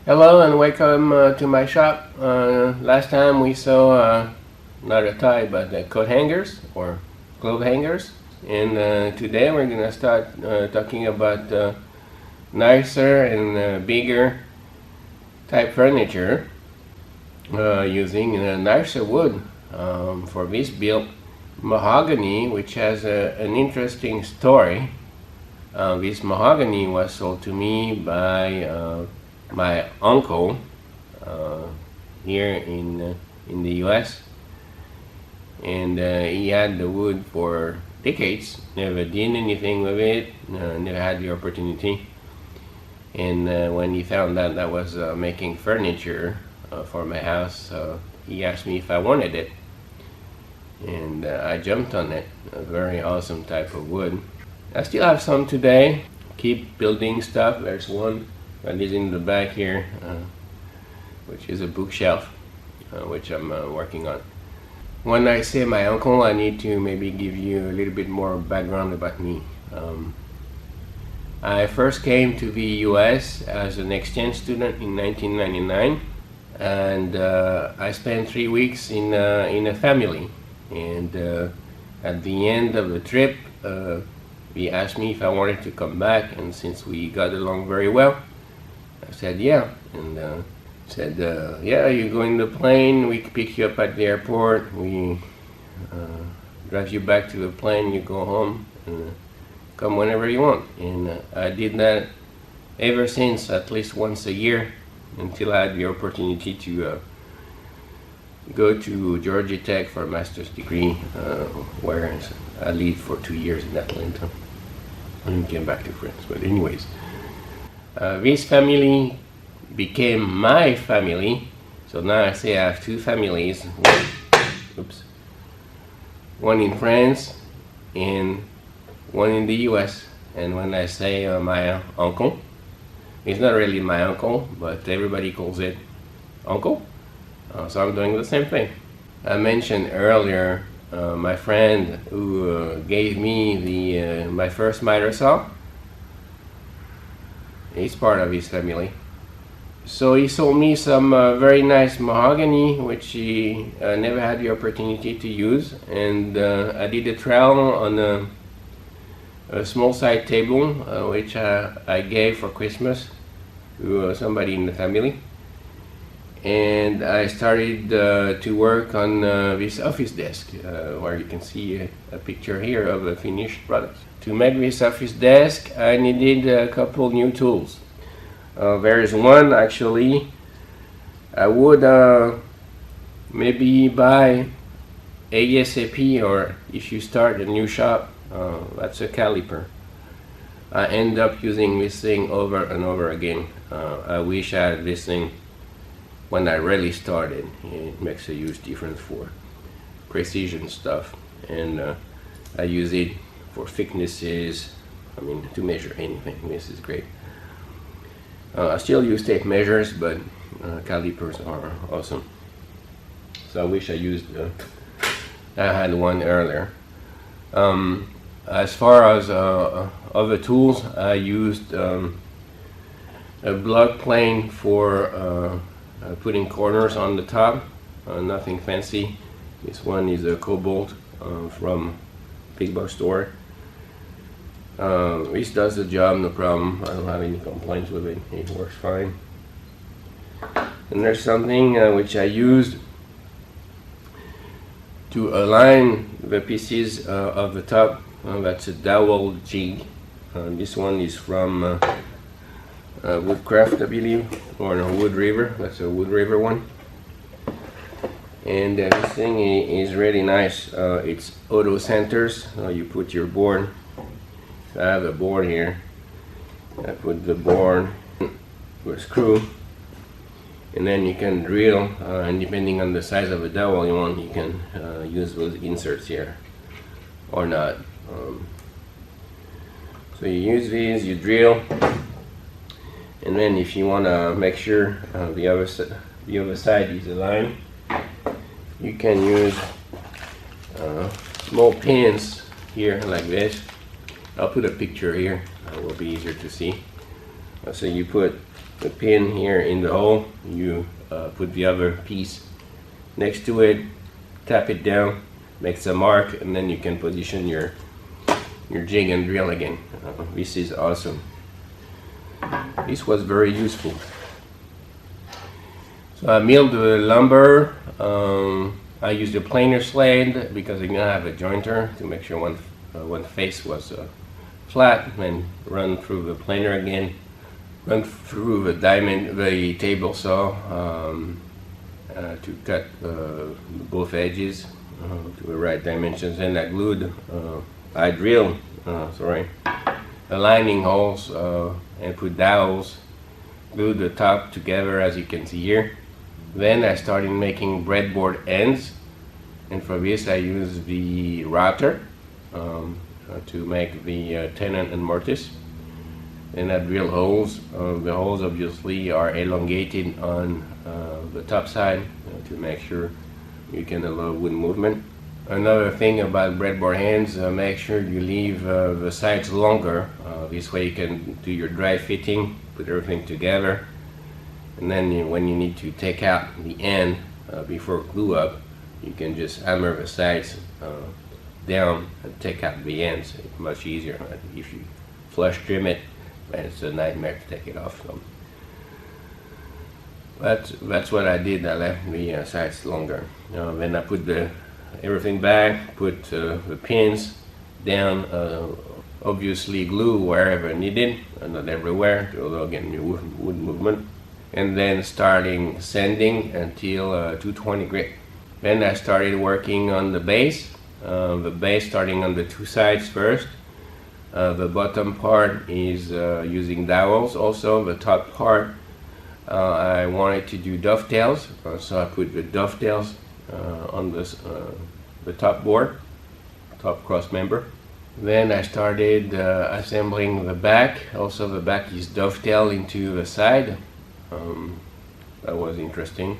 Hello and welcome to my shop. Last time we saw not a tie but coat hangers or clothes hangers, and today we're gonna start talking about nicer and bigger type furniture using nicer wood. For this build, mahogany, which has an interesting story. This mahogany was sold to me by my uncle here in the U.S. and he had the wood for decades, never did anything with it, never had the opportunity, and when he found out that I was making furniture for my house, he asked me if I wanted it, and I jumped on it. A very awesome type of wood. I still have some today, keep building stuff. There's one that is in the back here, which is a bookshelf, which I'm working on. When I say my uncle, I need to maybe give you a little bit more background about me. I first came to the US as an exchange student in 1999, and I spent 3 weeks in a family, and at the end of the trip, he asked me if I wanted to come back, and since we got along very well, I said yeah, and said yeah, you go in the plane, we pick you up at the airport, we drive you back to the plane, you go home, and come whenever you want. And I did that ever since, at least once a year, until I had the opportunity to go to Georgia Tech for a master's degree, where I lived for 2 years in Atlanta and came back to France. But anyways, this family became my family, so now I say I have two families, one in France and one in the US. And when I say my uncle, it's not really my uncle, but everybody calls it uncle, so I'm doing the same thing. I mentioned earlier my friend who gave me my first miter saw. He's part of his family. So he sold me some very nice mahogany, which he never had the opportunity to use, and I did a trial on a small side table, which I gave for Christmas to somebody in the family, and I started to work on this office desk, where you can see a picture here of a finished product. To make this office desk, I needed a couple new tools. There is one, actually. I would maybe buy ASAP, or if you start a new shop, that's a caliper. I end up using this thing over and over again. I wish I had this thing when I really started. It makes a huge difference for precision stuff, and I use it for thicknesses, I mean, to measure anything. This is great. I still use tape measures, but calipers are awesome. So I wish I had one earlier. As far as other tools, I used a block plane for putting corners on the top. Nothing fancy. This one is a Cobalt from Big Box Store. This does the job, no problem. I don't have any complaints with it. It works fine. And there's something which I used to align the pieces of the top. That's a dowel jig. This one is from Woodcraft, I believe, or no, Wood River. That's a Wood River one. And this thing is really nice. It's auto centers. You put your board. I have a board here. I put the board with a screw, and then you can drill, and depending on the size of the dowel you want, you can use those inserts here or not. So you use these, you drill, and then if you want to make sure the other side is aligned, you can use small pins here like this. I'll put a picture here, it will be easier to see. So you put the pin here in the hole, you put the other piece next to it, tap it down, makes a mark, and then you can position your jig and drill again. This is awesome. This was very useful. So I milled the lumber. I used a planer sled because I'm gonna have a jointer to make sure one face was flat, and run through the planer again, run through the table saw to cut both edges to the right dimensions. And I drilled aligning holes and put dowels, glued the top together as you can see here. Then I started making breadboard ends, and for this I used the router to make the tenon and mortise. Then I drill holes. The holes obviously are elongated on the top side to make sure you can allow wood movement. Another thing about breadboard ends, make sure you leave the sides longer. This way you can do your dry fitting, put everything together, and then when you need to take out the end before glue up, you can just hammer the sides down and take out the ends. It's much easier. If you flush trim it, it's a nightmare to take it off. So that's what I did. I left the sides longer. Then I put everything back, put the pins down, obviously glue wherever needed, not everywhere, to allow again wood movement. And then starting sanding until 220 grit. Then I started working on the base. The base starting on the two sides first. The bottom part is using dowels. Also the top part I wanted to do dovetails, so I put the dovetails on the top board, top cross member. Then I started assembling the back. Also the back is dovetailed into the side. That was interesting.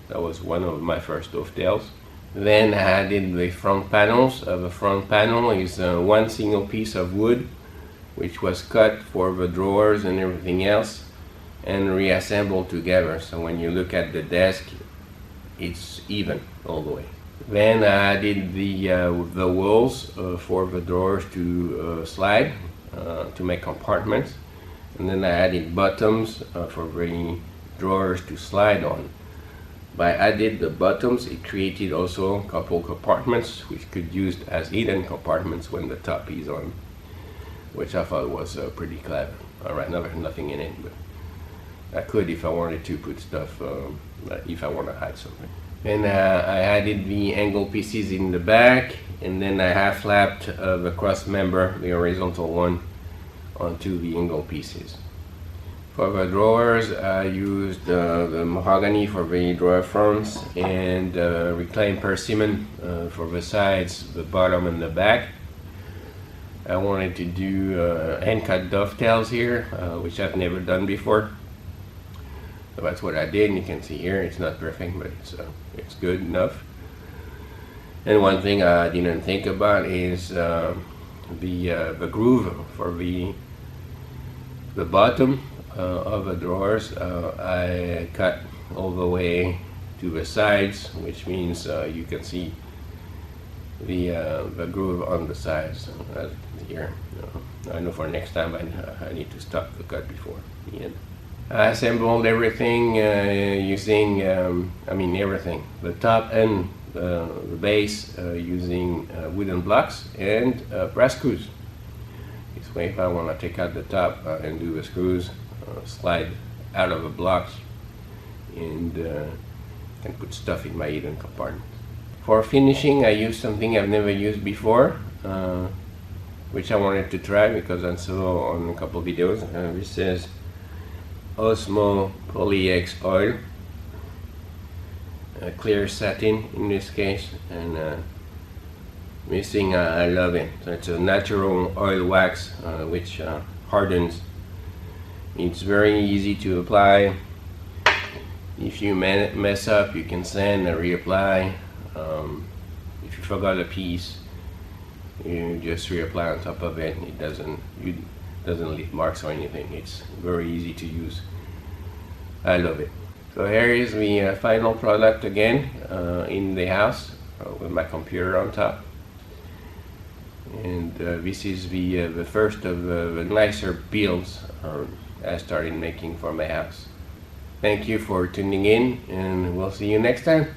That was one of my first dovetails. Then I added the front panels. The front panel is one single piece of wood which was cut for the drawers and everything else and reassembled together, so when you look at the desk it's even all the way. Then I added the walls for the drawers to slide to make compartments, and then I added bottoms for the drawers to slide on. By added the bottoms, it created also a couple compartments which could be used as hidden compartments when the top is on, which I thought was pretty clever. Alright, now there's nothing in it, but I could if I wanted to put stuff, if I want to hide something. And I added the angle pieces in the back, and then I half lapped the cross member, the horizontal one, onto the angle pieces. For the drawers, I used the mahogany for the drawer fronts and reclaimed persimmon for the sides, the bottom and the back. I wanted to do hand-cut dovetails here, which I've never done before. So that's what I did, and you can see here it's not perfect, but it's good enough. And one thing I didn't think about is the groove for the bottom of the drawers. I cut all the way to the sides, which means you can see the groove on the sides here. I know for next time I need to stop the cut before the end. I assembled everything using, everything, the top and the base using wooden blocks and brass screws. This way, if I want to take out the top and do the screws, slide out of the blocks and can put stuff in my hidden compartment. For finishing, I used something I've never used before, which I wanted to try because I saw on a couple videos. This says Osmo Poly-X oil, clear satin in this case, and this thing I love it. So it's a natural oil wax which hardens. It's very easy to apply. If you mess up, you can sand and reapply. If you forgot a piece, you just reapply on top of it. It doesn't leave marks or anything. It's very easy to use. I love it. So here is the final product again in the house with my computer on top. And this is the first of the nicer builds I started making for my house. Thank you for tuning in, and we'll see you next time.